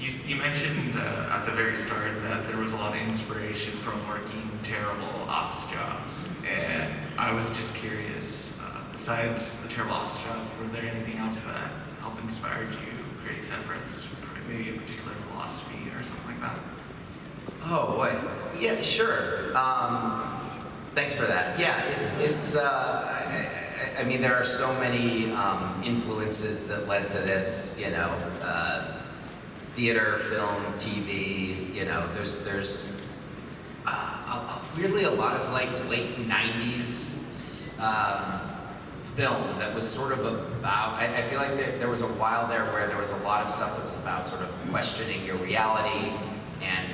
You mentioned at the very start that there was a lot of inspiration from working terrible ops jobs, and I was just curious, besides the terrible ops jobs, were there anything else that helped inspire you to create Severance? Maybe a particular philosophy or something like that? Oh boy, yeah, sure. Thanks for that. Yeah, I mean, there are so many influences that led to this, you know, theater, film, TV, you know, there's weirdly a lot of like late 90s film that was sort of about, I feel like there was a while there where there was a lot of stuff that was about sort of questioning your reality and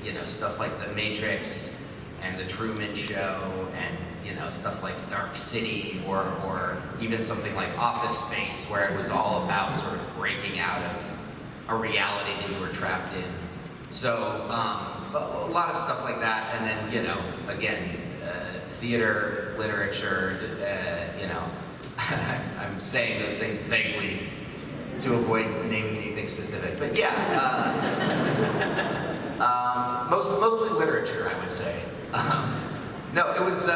you know, stuff like The Matrix and The Truman Show and, you know, stuff like Dark City or even something like Office Space, where it was all about sort of breaking out of a reality that you were trapped in. So a lot of stuff like that, and then, you know, again, theater, literature, you know, I'm saying those things vaguely to avoid naming anything specific, but yeah, mostly literature, I would say. No, it was,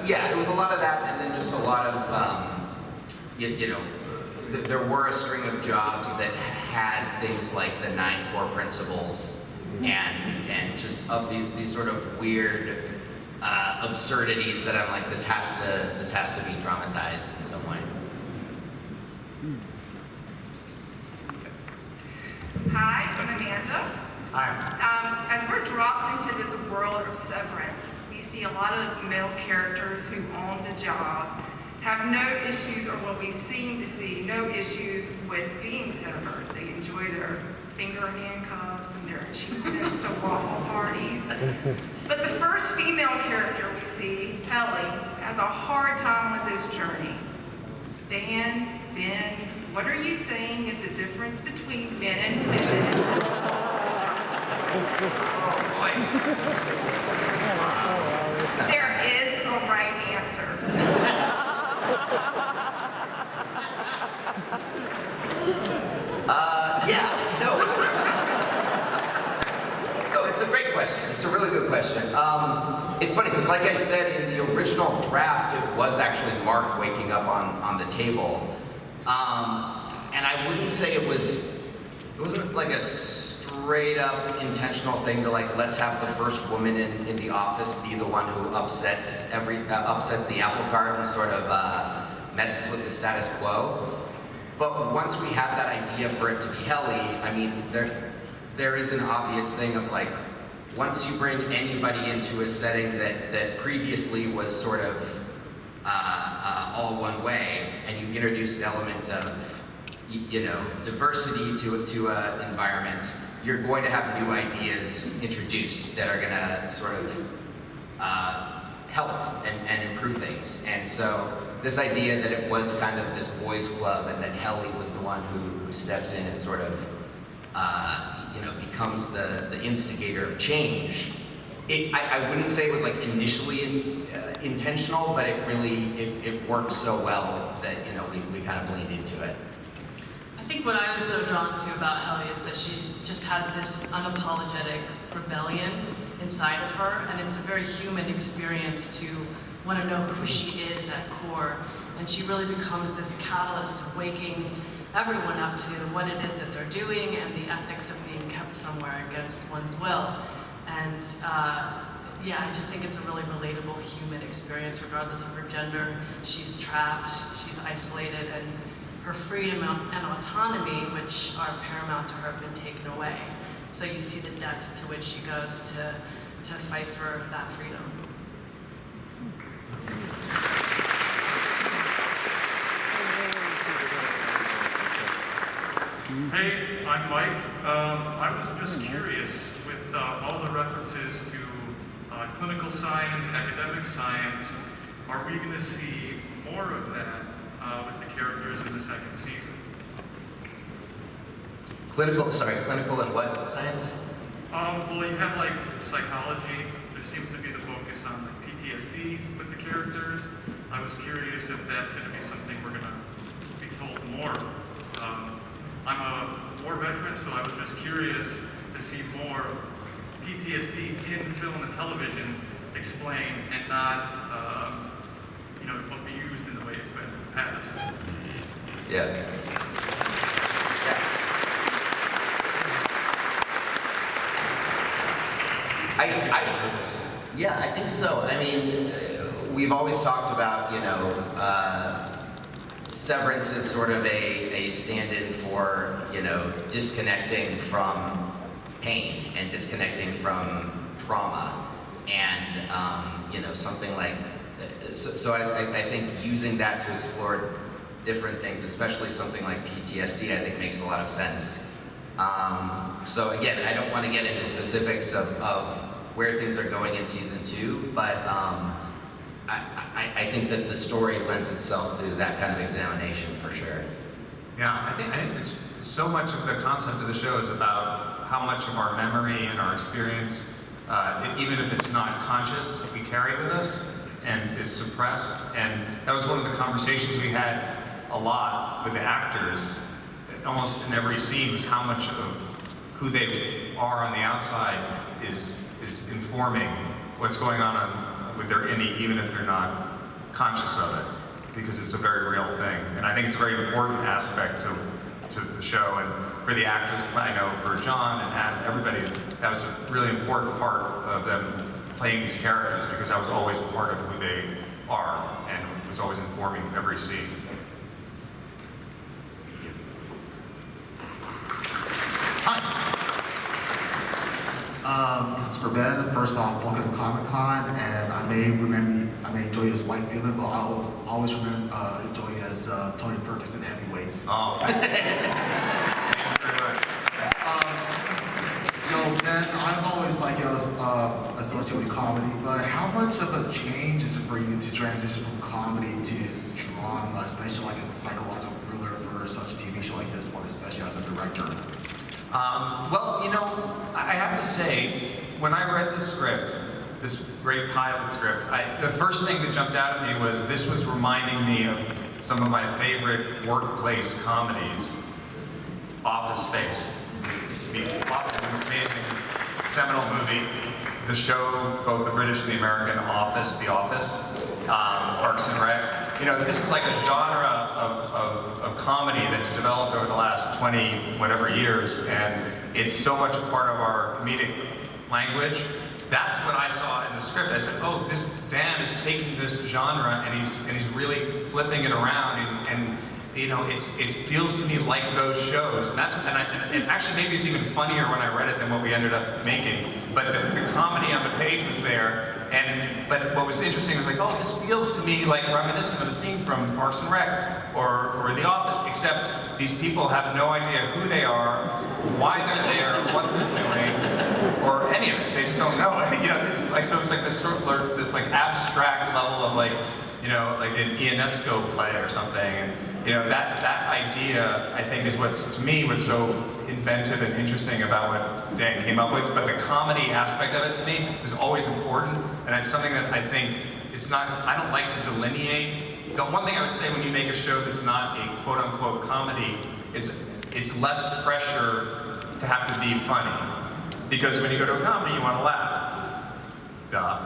yeah, it was a lot of that, and then just a lot of, you know, there were a string of jobs that had things like the 9 core principles and just of these sort of weird absurdities that I'm like, this has to be dramatized in some way. Hi, I'm Amanda. Hi. As we're dropped into this world of Severance, we see a lot of male characters who own the job, have no issues, or what we seem to see, no issues with being severed. They enjoy their finger handcuffs and their achievements to waffle parties. But the first female character we see, Ellie, has a hard time with this journey. Dan, Ben, what are you saying is the difference between men and women? Oh boy. There is no right answer. Yeah, no. No, it's a great question. It's a really good question. It's funny because, like I said, in the original draft, it was actually Mark waking up on the table, and I wouldn't say it wasn't like a straight up intentional thing to like, let's have the first woman in the office be the one who upsets the apple cart and sort of messes with the status quo. But once we have that idea for it to be Helly, I mean, there is an obvious thing of like, once you bring anybody into a setting that previously was sort of all one way, and you introduce an element of, you know, diversity to an environment, you're going to have new ideas introduced that are going to sort of help and improve things. And so this idea that it was kind of this boys club and that Helly was the one who steps in and sort of, you know, becomes the instigator of change. I wouldn't say it was like initially intentional, but it really, it worked so well that, you know, we kind of leaned into it. I think what I was so drawn to about Helly is that she just has this unapologetic rebellion inside of her, and it's a very human experience to want to know who she is at core. And she really becomes this catalyst of waking everyone up to what it is that they're doing and the ethics of being kept somewhere against one's will. And yeah, I just think it's a really relatable human experience regardless of her gender. She's trapped, she's isolated, and her freedom and autonomy, which are paramount to her, have been taken away. So you see the depths to which she goes to fight for that freedom. Hey, I'm Mike. I was just curious, with all the references to clinical science, academic science, are we going to see more of that with the characters in the second season? Clinical and what science? Well, you have like psychology. There seems to be the focus on like PTSD with the characters. I was curious if that's going to be something we're going to be told more. I'm a war veteran, so I was just curious PTSD in film and television explained and not, abused in the way it's been in the past. Yeah. I think so. I mean, we've always talked about, Severance is sort of a stand-in for, disconnecting from pain and disconnecting from trauma. And, something like, so I think using that to explore different things, especially something like PTSD, I think makes a lot of sense. So again, I don't want to get into specifics of where things are going in season 2, but I think that the story lends itself to that kind of examination for sure. Yeah, I think so much of the concept of the show is about how much of our memory and our experience, even if it's not conscious, we carry with us and is suppressed. And that was one of the conversations we had a lot with the actors, almost in every scene, was how much of who they are on the outside is informing what's going on with their innie, even if they're not conscious of it, because it's a very real thing. And I think it's a very important aspect to the show, and for the actors, I know for John and Adam, everybody, that was a really important part of them playing these characters, because that was always part of who they are, and was always informing every scene. This is for Ben. First off, welcome to Comic-Con, and I may enjoy you as White Villain, but I always remember enjoy you as Tony Perkins in Heavyweights. Oh. Thank you very much. So Ben, I've always associated with comedy, but how much of a change is it for you to transition from comedy to drama, especially like a psychological thriller for such a TV show like this one, especially as a director? Well, I have to say, when I read the script, this great pilot script, the first thing that jumped out at me was this was reminding me of some of my favorite workplace comedies. Office Space. An amazing seminal movie. The show, both the British and the American Office, The Office, Parks and Rec. This is like a genre of comedy that's developed over the last 20 whatever years, and it's so much a part of our comedic language. That's what I saw in the script. I said, oh, this Dan is taking this genre and he's really flipping it around, and it feels to me like those shows. And actually maybe it's even funnier when I read it than what we ended up making. But the comedy on the page was there. But what was interesting was like, oh, this feels to me like reminiscent of a scene from Parks and Rec or The Office, except these people have no idea who they are, why they're there, what they're doing, or any of it. They just don't know. This is like, so it's like this like abstract level of like an Ionesco play or something. And that idea, I think, is what's so inventive and interesting about what Dan came up with. But the comedy aspect of it to me is always important, and it's something that I think I don't like to delineate. The one thing I would say when you make a show that's not a quote-unquote comedy, it's less pressure to have to be funny, because when you go to a comedy, you want to laugh. Duh.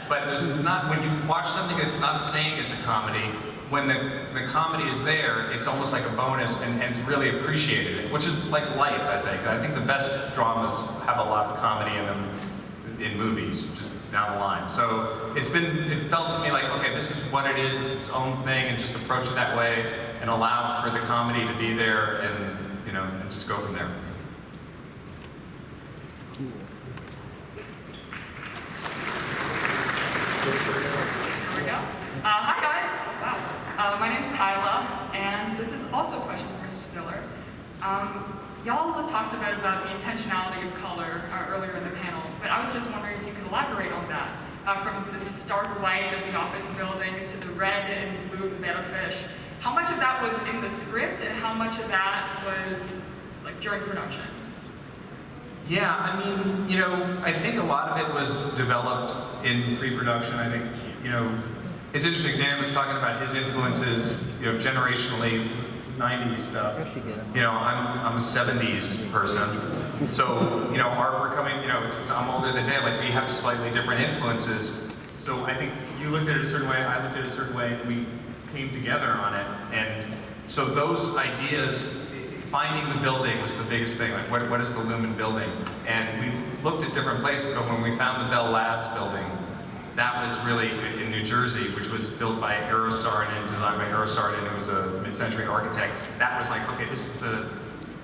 But there's not, when you watch something that's not saying it's a comedy, when the comedy is there, it's almost like a bonus, and it's really appreciated, which is like life, I think. I think the best dramas have a lot of comedy in them in movies, just down the line. So it felt to me like, okay, this is what it is, it's its own thing, and just approach it that way, and allow for the comedy to be there, and and just go from there. Here we go. Hi guys. Wow. My name's Kyla, and this is also a question for Mr. Stiller. Y'all talked a bit about the intentionality of color earlier in the panel, but I was just wondering if you could elaborate on that. From the stark white of the office buildings to the red and blue of the betta fish. How much of that was in the script, and how much of that was like during production? Yeah, I think a lot of it was developed in pre-production. I think, it's interesting, Dan was talking about his influences, generationally, 90s stuff. I'm a 70s person, So, you know, we're coming, you know, since I'm older than Dan, like we have slightly different influences. So I think you looked at it a certain way, I looked at it a certain way, and we came together on it. And so those ideas, finding the building was the biggest thing. Like, what is the Lumen building? And we looked at different places, but when we found the Bell Labs building, that was really in New Jersey, which was built by Aerosart and designed by Aerosart, and it was a mid-century architect. That was like, okay, this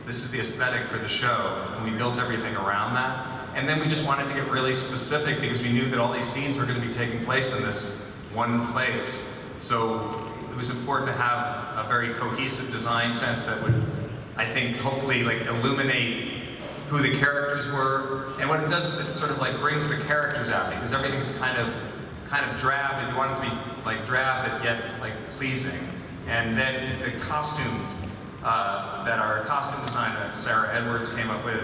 is the aesthetic for the show, and we built everything around that. And then we just wanted to get really specific because we knew that all these scenes were going to be taking place in this one place. So it was important to have a very cohesive design sense that would, I think, hopefully like illuminate who the characters were. And what it does is it sort of like brings the characters out because everything's kind of drab, and you want it to be like drab but yet like pleasing. And then the costumes that our costume designer Sarah Edwards came up with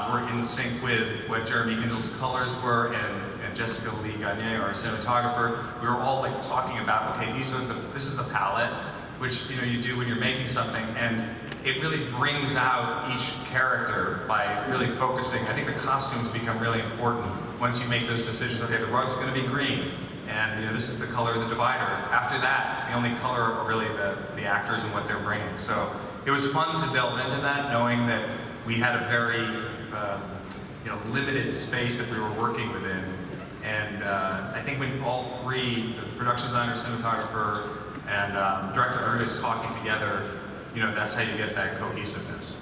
were in sync with what Jeremy Hindle's colors were, and Jessica Lee Gagne, our cinematographer. We were all like talking about, okay, this is the palette, which you do when you're making something, and it really brings out each character by really focusing. I think the costumes become really important once you make those decisions. Okay, the rug's going to be green, and this is the color of the divider. After that, the only color are really the actors and what they're bringing. So it was fun to delve into that, knowing that we had a very limited space that we were working within. And I think when all three, the production designer, cinematographer, and director, everybody's talking together, that's how you get that cohesiveness.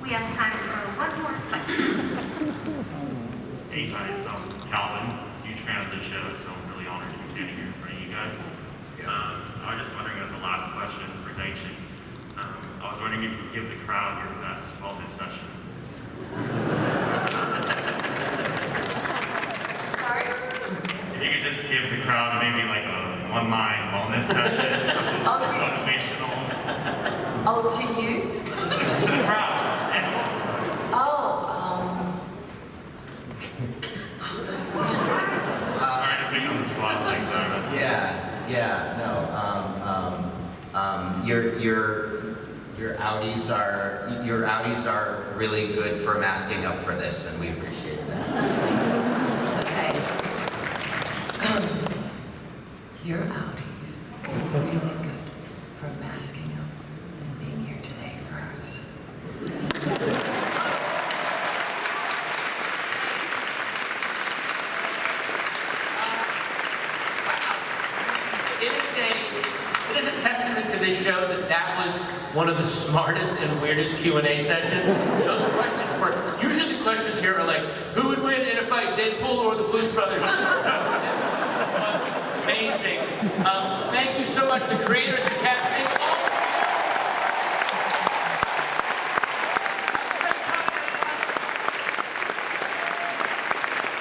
We have time for one more question. Hey guys, Calvin, huge fan of the show, so I'm really honored to be standing here in front of you guys. I was just wondering, as the last question for Daichin, I was wondering if you could give the crowd your best wellness session. Sorry? If you could just give the crowd maybe like a one-line wellness session, something motivational. Oh, to you? To the crowd. Sorry to pick on the spot like that. Your outies are really good for masking up for this, and we appreciate that. Okay. Your outies are really good for masking up and being here today for us. It is a testament to this show that was one of the smartest and weirdest Q&A sessions. Those questions were, usually the questions here are like, who would win in a fight, Deadpool or the Blues Brothers? This was amazing. Thank you so much, the creators, the casting.